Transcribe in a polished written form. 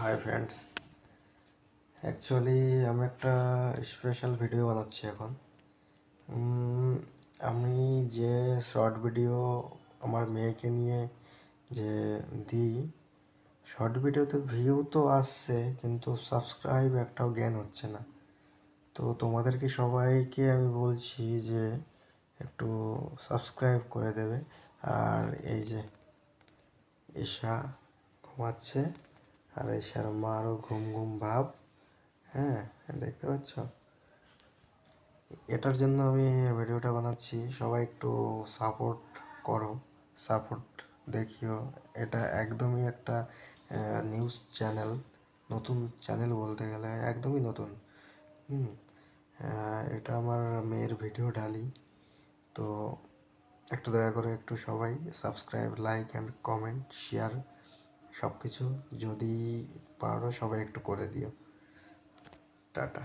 Hi friends, actually আমি একটা special video বানাচ্ছি এখন। আমি যে শর্ট ভিডিও আমার মেয়েকে নিয়ে যে দিই, শর্ট ভিডিওতে ভিউ তো আসছে কিন্তু সাবস্ক্রাইব একটাও গেন হচ্ছে না। তো তোমাদেরকে সবাইকে আমি বলছি যে একটু সাবস্ক্রাইব করে দেবে। আর এই যে ঈশা ঘুমাচ্ছে, আর ঈশার মারও ঘুম ঘুম ভাব। হ্যাঁ, দেখতে পাচ্ছ? এটার জন্য আমি ভিডিওটা বানাচ্ছি। সবাই একটু সাপোর্ট করো, সাপোর্ট দেখিও। এটা একদমই একটা নিউজ চ্যানেল, নতুন চ্যানেল বলতে গেলে একদমই নতুন। হুম এটা আমার মেয়ের ভিডিও ঢালি। তো একটু দয়া করে একটু সবাই subscribe, like and comment, share সব কিছু যদি পারো সবাই একটু করে দিও। টাটা।